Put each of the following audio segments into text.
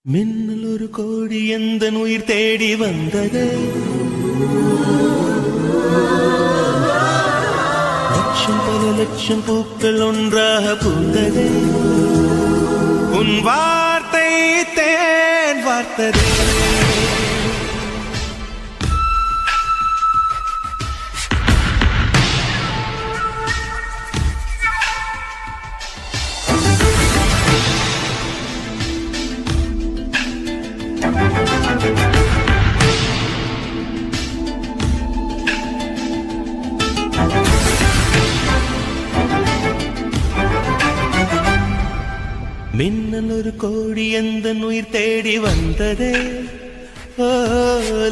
மின்னல் ஒரு கோடி எந்தன் உயிர் தேடி வந்தது. லட்சம் பல லட்சம் பூக்கள் ஒன்றாக பூந்தது. உன் வார்த்தை தேன் வார்த்தது. மின்னல் ஒரு கோடி எந்தன் உயிர் தேடி வந்ததே. ஓ,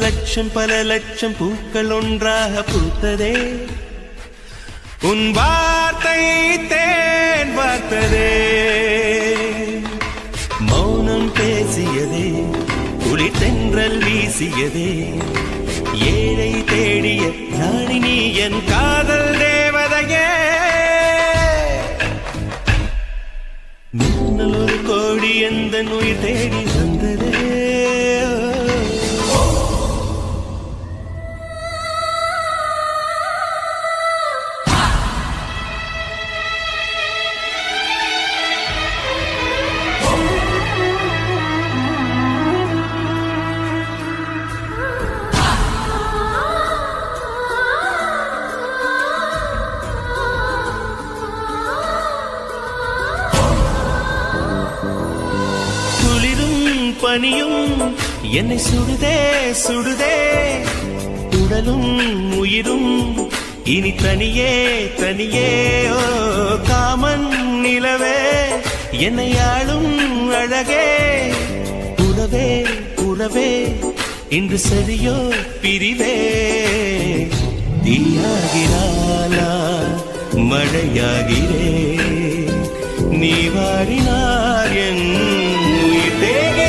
லட்சம் பல லட்சம் பூக்கள் ஒன்றாக பூத்ததே. உன் வார்த்தை தேன் வார்த்ததே. மௌனம் பேசியதே, குளிர் தென்றல் வீசியதே. ஏழை தேடிய ராணி நீ என் காதல் தேவதையே. மின்னல் ஒரு கோடி எந்தன் உயிர் தேடி வந்ததே. பனியும் என்னை சுடுதே சுடுதே. உடலும் உயிரும் இனி தனியே தனியே. ஓ காமன் நிலவே, என்னை ஆளும் அழகே. உறவே உறவே, இன்று சரியோ பிரிவே. தீயாகிறானா மழையாகிறே. நீ வாடினார் என் உயிர் தேகிறே.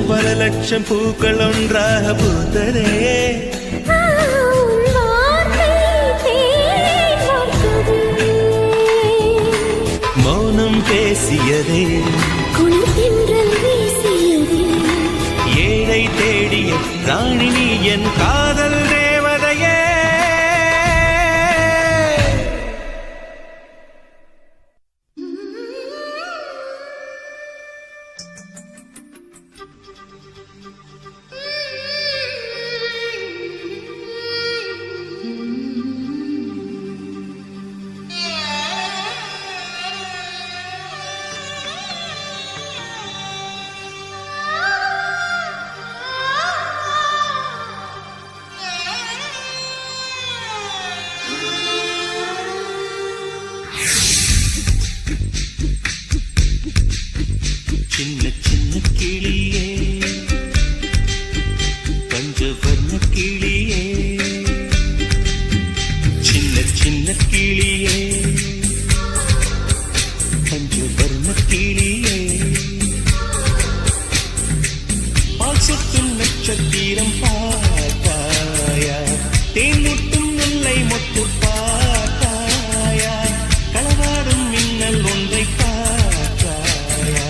பல லட்சம் பூக்கள் ஒன்றாக பூத்ததே. மௌனம் பேசியதே, குளிர் தென்றல் வீசியதே. ஏழை தேடிய ராணி நீ என் காதல் தேவதையே. நட்சத்திரம் பார்த்தாயா தேன்முட்டும் முல்லை மொட்டு பார்த்தாயா களவாடும் மின்னல் ஒன்றை பார்த்தாயா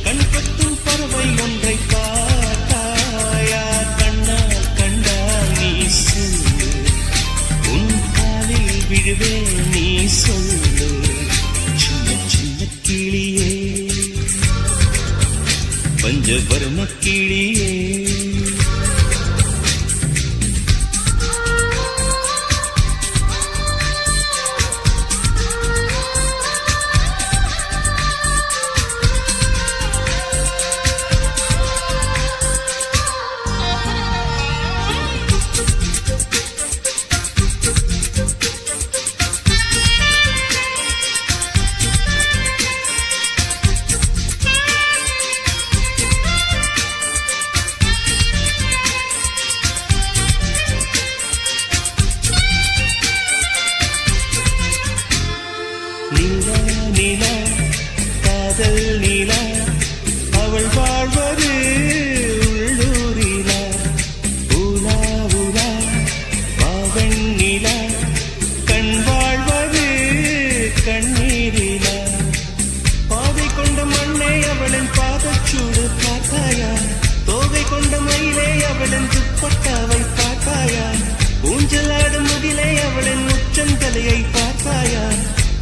கண்பத்தும் பறவை ஒன்றை பார்த்தாயா கண்ணால் கண்டால் நீ சொல்லு உன் காலில் விழுவே நீ சொல்லு சின்ன சின்ன கிளியே பஞ்சவர்ண கிளியே நிலா காதல் நிலா அவள் வாழ்வது உள்ளூரிலா உலா உலா பாவன் நிலா கண் வாழ்வது கண்ணீரிலா பாதை கொண்ட மண்ணை அவளின் பாதச்சூடு பார்த்தாயா தோகை கொண்ட மயிலை அவளின் துப்பட்டாவை பார்த்தாயா ஊஞ்சலாடும் முகிலை அவளின் உச்சந்தலையை பார்த்தாயா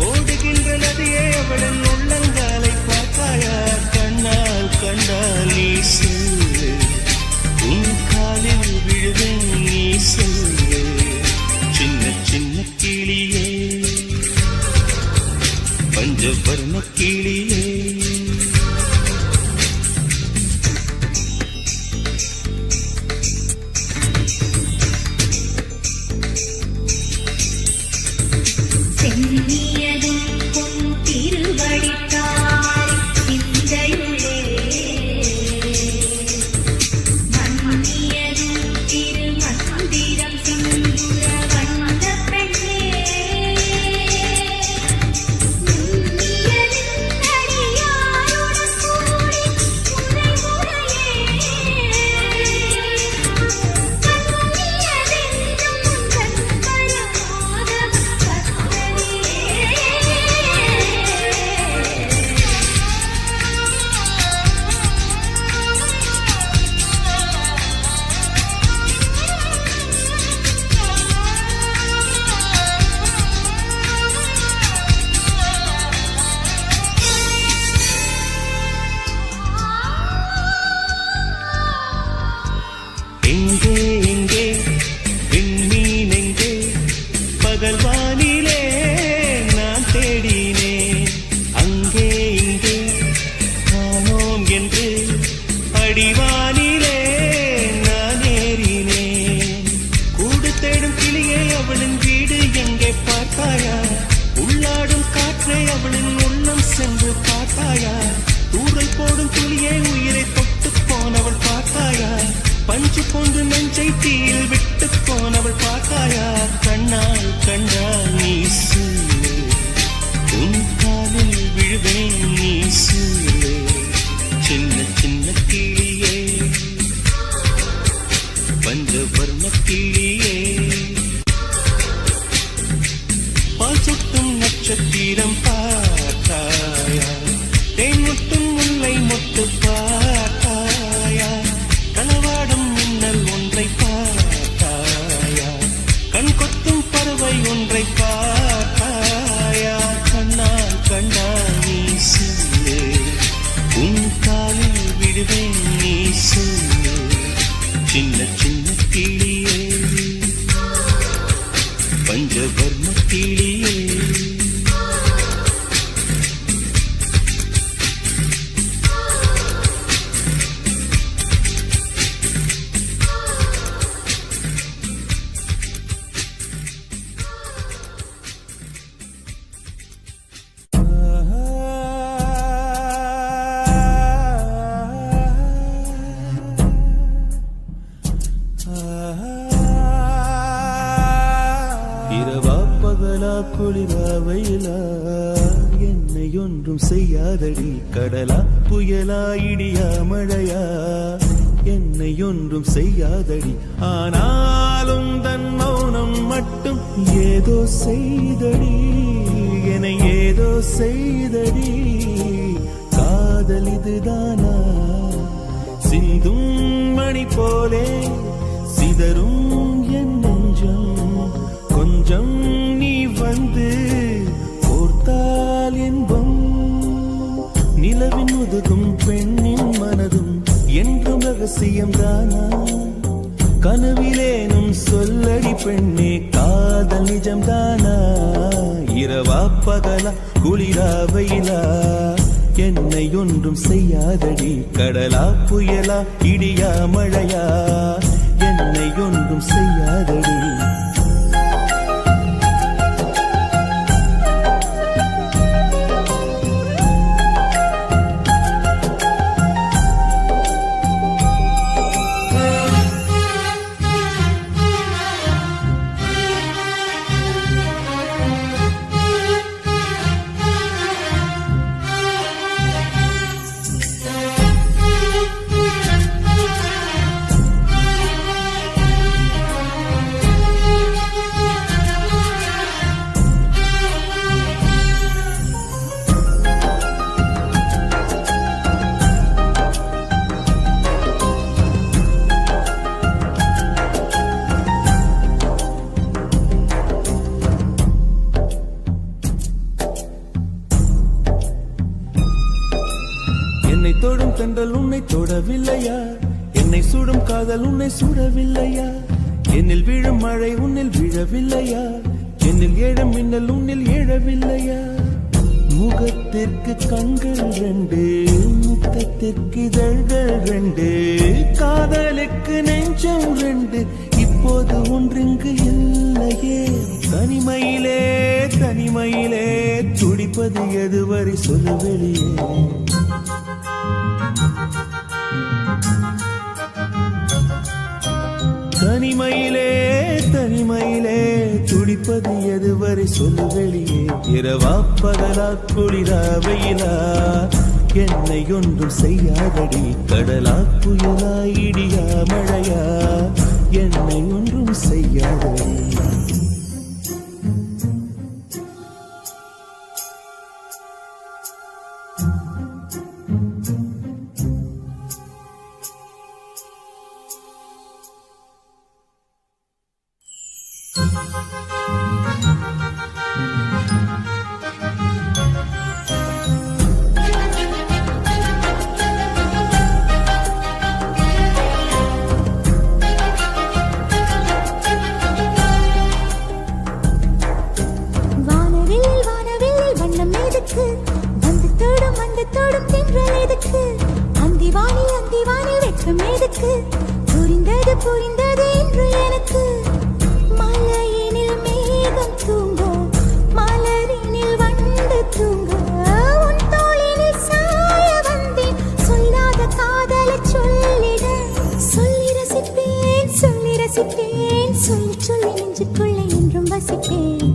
ஓடுகின்ற நதியே அவளின் உள்ளங்காலை பார்த்தாயா கண்ணால் கண்டால் நீ சொல்லு உன் காலில் விழுவேன் நீ சொல்லு சின்ன சின்ன கிளியே பஞ்சவர்ண கிளியே எங்கே எங்கே விண்மீன் எங்கே பகல் வானிலே நான் தேடினேன் அங்கே இங்கே காணோம் என்று அடிவானிலே நான் ஏறினேன் கூடு தேடும் கிளியை அவளின் வீடு எங்கே பார்த்தாயா உள்ளாடும் காற்றை அவளின் உள்ளம் சென்று பார்த்தாயா தூரல் போடும் துளியை உயிரை தொட்டு போனவள் பார்த்தாயா பஞ்சு போன்று நெஞ்சை தீயில் விட்டு போனவள் பார்த்தாயா கண்ணால் கண்டால் நீ சொல்லு உன் காலில் விழுவேன் நீ சொல்லு சின்ன சின்ன கிளியே பஞ்சவர்ண கிளியே பால் சுட்டும் நட்சத்திரம் பார்த்தாயா தேன்முட்டும் முல்லை மொட்டு பார்த்தாயா களவாடும் மின்னல் ஒன்றை பார்த்தாயா கண் கொத்தும் பறவை ஒன்றை பார்த்தாயா கண்ணால் கண்டால் நீ சொல்லு உன் காலில் விடுவேன் நீ சொல்லு சின்ன சின்ன கிளியே பஞ்சவர்ண கிளியே இரவா பகலா குளிரா வெயிலா என்னை ஒன்றும் செய்யாதடி கடலா புயலா இடியா மழையா என்னை ஒன்றும் செய்யாதடி. ஆனாலும் தன் மௌனம் மட்டும் ஏதோ செய்தடி, என்னை ஏதோ செய்தடி. காதல் இதுதானா? சிந்தும் மணி போலே சிதறும் என் நெஞ்சம். கொஞ்சம் நீ வந்து போர்த்தால் என்பம். நிலவின் முதுகும் பெண்ணின் மனதும் என்றும் ரகசியம் தானா? கனவிலேனும் சொல்லடி பெண்ணே, காதல் நிஜம் தானா? இரவா பகலா குளிரா வெயிலா என்னை ஒன்றும் செய்யாதடி. கடலா புயலா இடியா மழையா என்னை ஒன்றும் செய்யாதடி. என்னை தொடும் தென்றல் உன்னை தொடவில்லையா? என்னை சுடும் காதல் உன்னை சுடவில்லையா? என்னில் விழும் மழை உன்னில் விழவில்லையா? என்னில் ஏழும் மின்னல் உன்னில் ஏழவில்லையா? முகத்திற்கு கண்கள் ரெண்டு, முத்தத்திற்கு இதழ்கள் ரெண்டு, காதலுக்கு நெஞ்சம் ரெண்டு, இப்போது ஒன்றிங்கு இல்லையே. தனிமையிலே தனிமையிலே துடிப்பது எதுவரை சொல்ல வெளியே. தனிமையிலே தனிமையிலே துடிப்பது எதுவரை சொல்லு வெளியே. இரவா பகலா குளிரா வெயிலா என்னை ஒன்றும் செய்யாதடி. கடலா புயலா இடியா மழையா என்னை ஒன்றும் செய்யாதடி. புரிந்தது புரிந்தது என்று எனக்கு. மலையினில் மேகம் தூங்க, மலரினில் வண்டு தூங்க, உன் தோளினில் சாய வந்தேன். சொல்லாத காதலை சொல்லிட, சொல்லி ரசிப்பேன் சொல்லி ரசிப்பேன், சொல்லி சொல்லி நெஞ்சுக்குள்ளே என்றும் வசிப்பேன்.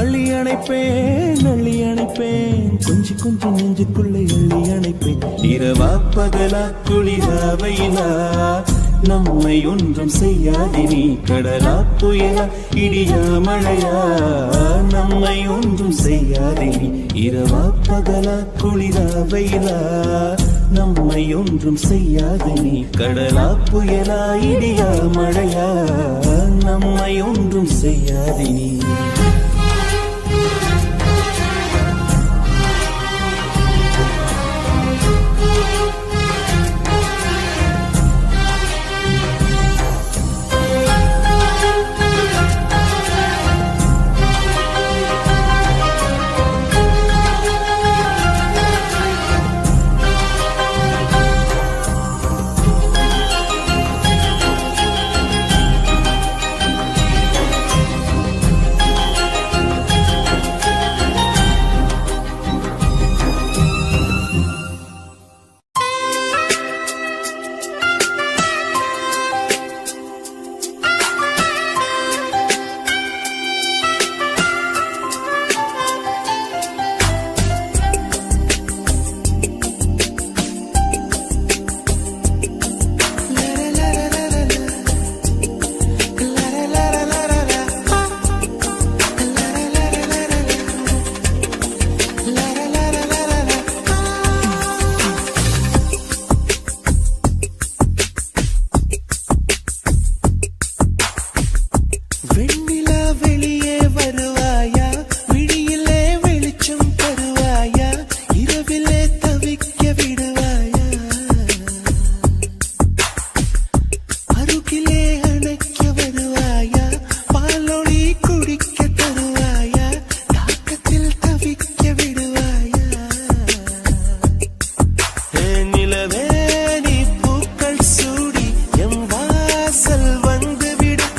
அள்ளி அணைப்பேன் அள்ளி அணைப்பேன், கொஞ்சி கொஞ்சி நெஞ்சுக்குள்ளே அள்ளி அணைப்பேன். இரவா பகலா குளிரா வெயிலா நம்மை ஒன்றும் செய்யாதினி. கடலா புயலா இடியா மழையா நம்மை ஒன்றும் செய்யாதினி. இரவா பகலா குளிரா வெயிலா நம்மை ஒன்றும் செய்யாதினி. கடலா புயலா இடியா மழையா நம்மை ஒன்றும் செய்யாதினி. தவிக்க விடுவாயா அருகிலே அணைக்க வருவாயா பாலொளி குடிக்க தருவாயா தாக்கத்தில் தவிக்க விடுவாயா நிலவே நீ பூக்கள் சூடி எம் வாசல் வந்துவிடு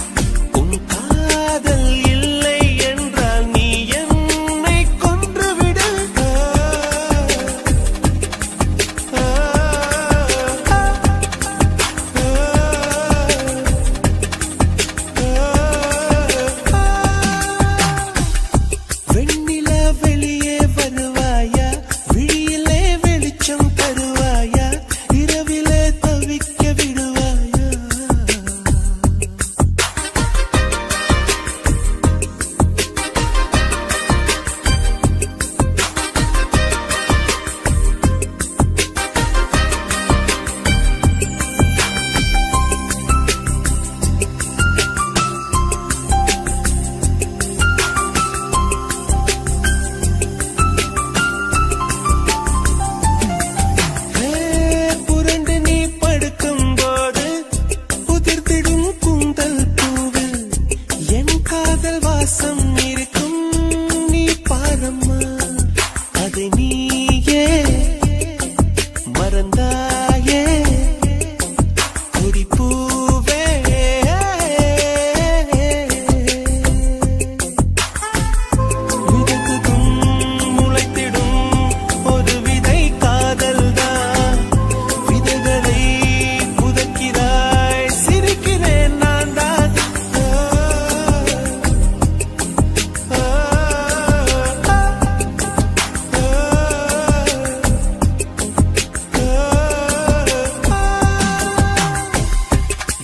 உன் காதல் இல்லை என்றால் நீ என்னை கொன்றுவிடு வெண்ணிலா வெளியே வருவாயா விழியிலே வெளிச்சம் தருவாயா இரவிலே தவிக்க விடுவாயா புரண்டு நீ படுக்கும்போது உதிர்த்திடும் கூந்தல் பூவில் என் காதல் வாசம் இருக்கும் நீ பாரம்மா அதை நீயே மறந்தாயே கொடிப்பூவே விதக்குதும் முளைத்திடும் ஒரு விதை காதல்தான் விதைகளை புதைக்கிறாய் சிரிக்கிறேன் நான் தான்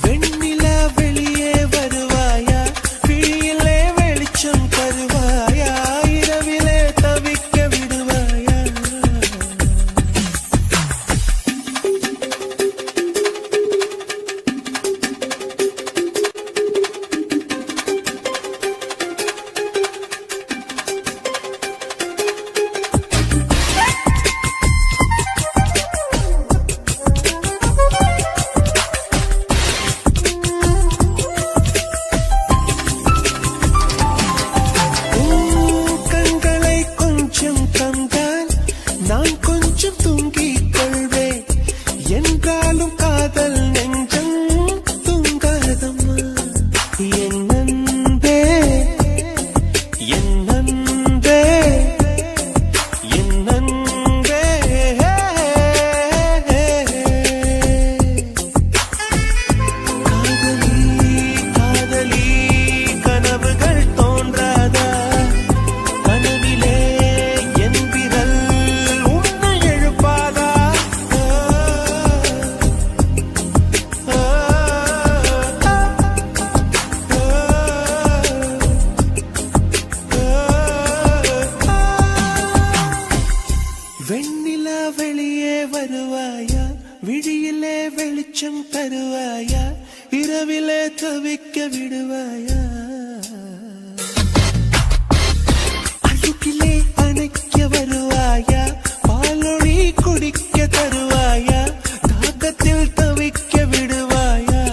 வெண்ணிலா வெளியே வருவாயா விழியிலே வெளிச்சம் தருவாயா இரவிலே தவிக்க விடுவாயா கண்களை கொஞ்சம் தந்தால் நான் கொஞ்சம் தூங்கிக் கொள்வேன் என்றாலும் காதல் நெஞ்சம் தூங்காதம்மா என் அன்பே என் அன்பே என் அன்பே காதலி காதலி கனவுகள் தோன்றாதா கனவிலே என் விரல் உன்னை எழுப்பாதா வெண்ணிலா வெளியே வருவாயா விழியிலே வெளிச்சம் தருவாயா இரவிலே தவிக்க விடுவாயா அருகிலே அணைக்க வருவாயா பாலொளி குடிக்க தருவாயா தாகத்தில் தவிக்க விடுவாயா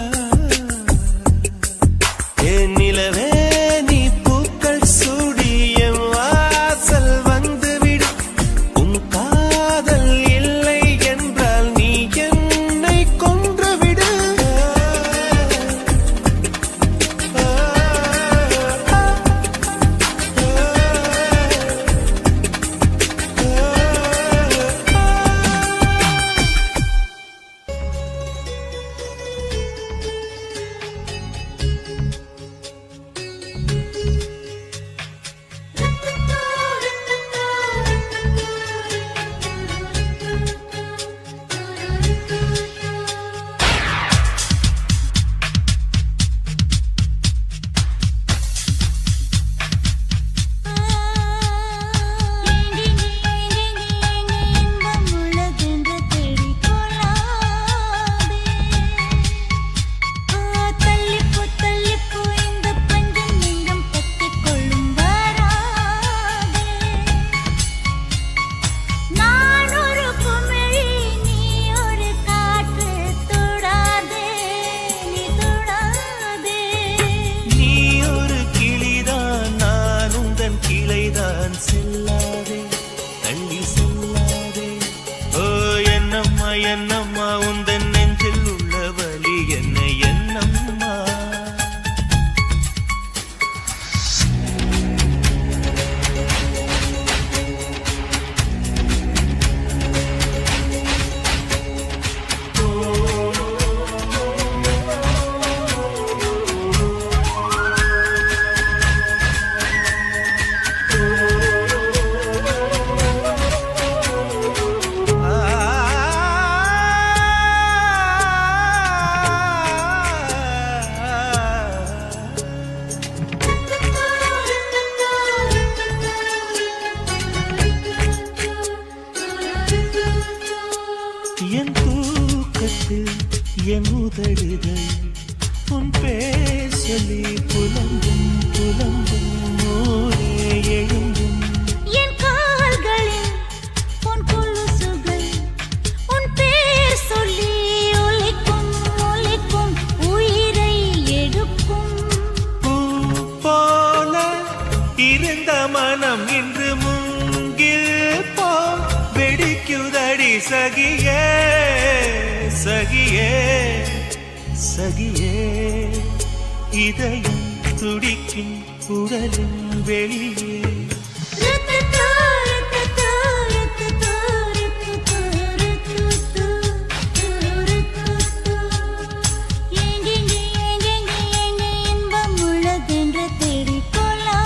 நிலவே நீ பூக்கள் சூடி எம் வாசல் வந்துவிடு உன் காதல் இல்லை என்றால் நீ என்னை கொன்றுவிடு என்னம்மா உந்தன் நெஞ்சில் உள்ள வலி என்ன என்னம்மா என் தூக்கத்தில் என் உதடுகள் உன் பேசலி புலம்பும் புலம்பும் நூலே எழும்பும் என் கால்களில் உன் கொலுசுகள் உன் பேர் சொல்லி ஒலிக்கும் ஒலிக்கும் உயிரை எடுக்கும் பூ போல இருந்த மனம் இன்று மூங்கில் போ வெடிக்குதடி சகியே சகியே சகியே இதயம் துடிக்கும் குரலின் வெளியே இன்பம் உள்ளதென்று தேடிக்கொள்ளாதே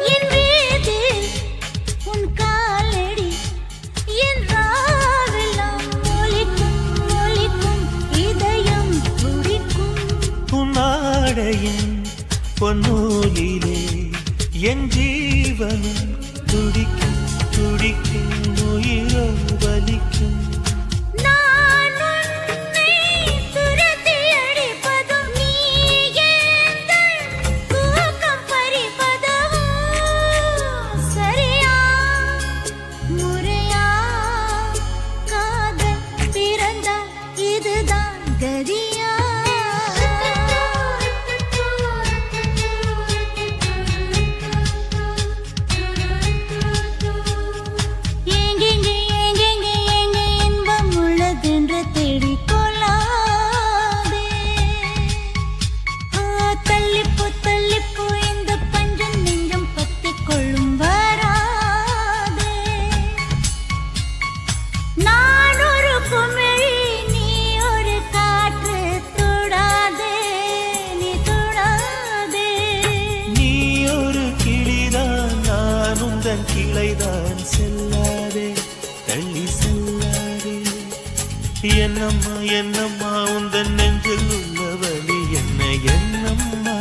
என் வீதில் உன் காலடி என் ராவெல்லாம் ஒலிக்கும் ஒலிக்கும் இதயம் துடிக்கும் உன் ஆடையின் பொன்னூலிலே என் ஜீவனும் துடிக்கும் துடிக்கும் உயிரோ வலிக்கும் நான் உன்னை துரத்தி அடிப்பதும் நீ எந்தன் தூக்கம் பறிப்பதும் சரியா முறையா காதல் பிறந்தா இதுதான் கதியா எங்கெங்கே எங்கெங்கே எங்கே இன்பம் உள்ளதென்று தேடிக்கொள்ளாதே தள்ளிப்போ இந்த பஞ்சம் நெஞ்சம் பத்திக் கொள்ளும் வராதே நான் ஒரு குமிழி நீ ஒரு காற்று தொடாதே நீ தொடாதே நீ ஒரு கிளிதான் நான் உந்தன் கிளைதான் செல்லாதே தள்ளி செல்லாதே என்னம்மா என்னம்மா உந்தன் நெஞ்சில் உள்ள வலி என்ன என்னம்மா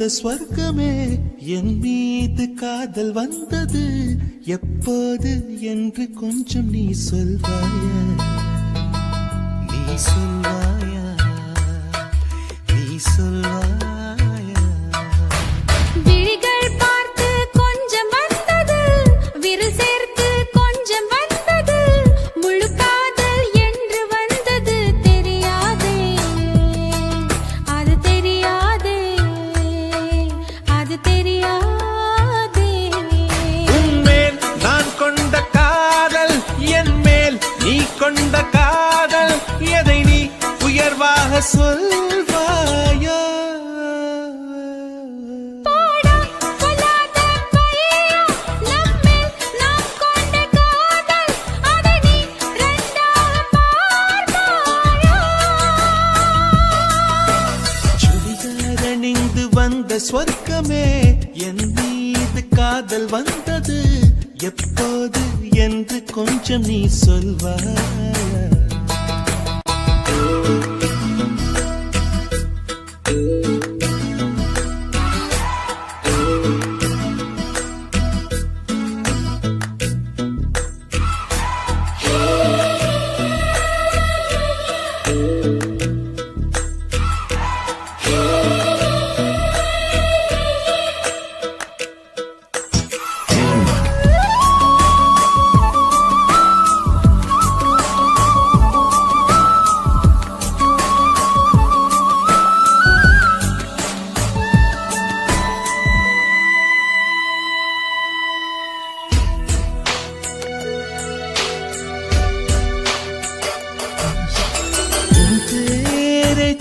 ஸ்வர்க்கமே என் மீது காதல் வந்தது எப்போது என்று கொஞ்சம் நீ சொல்வாயா நீ சொல்வாயா நீ சொல்வாயா விழிகள் பார்த்து கொஞ்சம் வந்தது விரல் சேர்த்து கொஞ்சம் வந்தது முழு காதல் என்று வந்தது தெரியாதே அது தெரியாதே அது தெரியாதே உன்மேல் நான் கொண்ட காதல் என் மேல் நீ கொண்ட காதல் எதை நீ உயர்வாக சொல்வாயா போடா சொல்லாத பையா நம்மேல் நாம் கொண்ட காதல் அதை நீ ரெண்டாக பார்ப்பாயா சுடிதார் அணிந்து வந்த ஸ்வர்க்கமே என் மீது காதல் வந்தது எப்போது என்று கொஞ்சம் நீ சொல்வாயா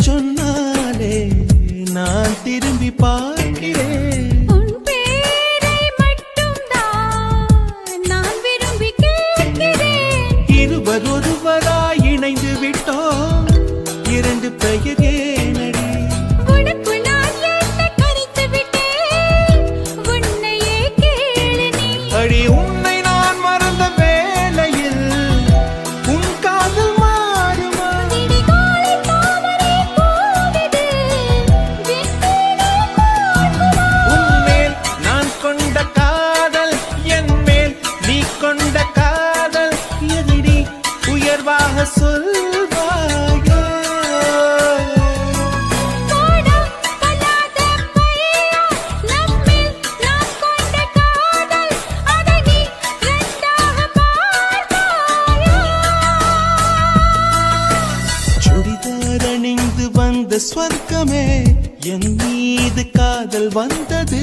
சொன்னாலே நான் திரும்பி பார்க்கிறேன் உன் பேரை மட்டும்தான் நான் விரும்பி கேட்கிறேன் இருவர் ஒருவராய் இணைந்து விட்டோம் இரண்டு பெயர் ஏனடி உனக்கு நான் என்னை கரைத்து விட்டேன் உன்னையே கேளு நீ அடி உன்னை நான் மறந்த வேளையில் உன் காதல் மாறுமா விடிகாலை தாமரை பூவிது வெண்மீனே பார்க்குமா உன்மேல் நான் கொண்ட காதல் என் மேல் நீ கொண்ட காதல் எதை நீ உயர்வாக சொல்வாயா போடா சொல்லாத பையா நம்மேல் நாம் கொண்ட காதல் அதை நீ ரெண்டாக பார்ப்பாயா சுடிதார் அணிந்து வந்த ஸ்வர்க்கமே என் மீது காதல் வந்தது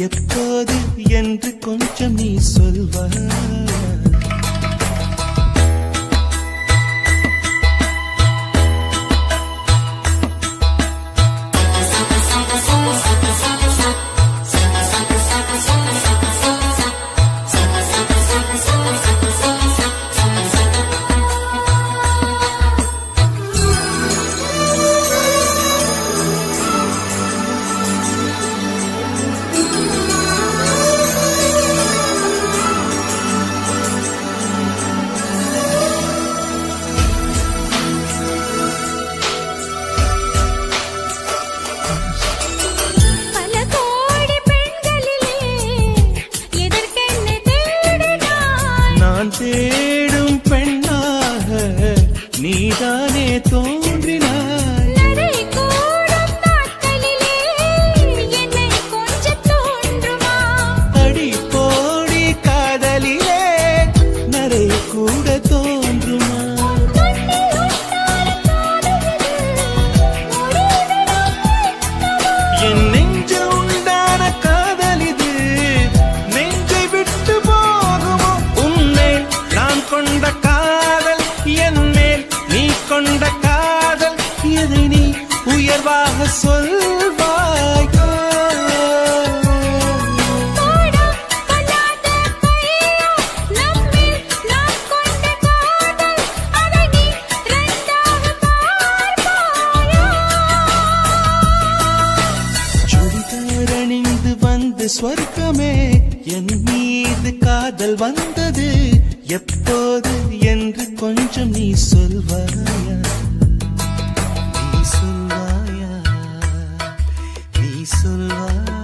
எப்போது என்று கொஞ்சம் நீ சொல்வாயா பல கோடி பெண்களிலே எதற்கென்ன தேடினாய் நான் தேடும் பெண்ணாக நீதானே தோன்றினாய் நடை கூடும் நாட்களிலே என்னை கொஞ்சம் தோன்றுமா அடி போடி காதலிலே நரை கூட தோன்றுமா கண்ணில் உண்டான காதலிது முடிவிடம் என் நெஞ்சு உண்டான காதல் இது நெஞ்சை விட்டு போகுமோ உன்மேல் நான் கொண்ட காதல் என் மேல் நீ கொண்ட காதல் எதை நீ உயர்வாக சொல்வாயா போடா சொல்லாத பையா நம்மேல் நாம் கொண்ட காதல் அதை நீ ரெண்டாக பார்ப்பாயா சுடிதார் அணிந்து வந்த ஸ்வர்க்கமே என் மீது காதல் வந்தது எப்போது என்று கொஞ்சம் நீ சொல்வாயா நீ சொல்வாயா நீ சொல்வாய்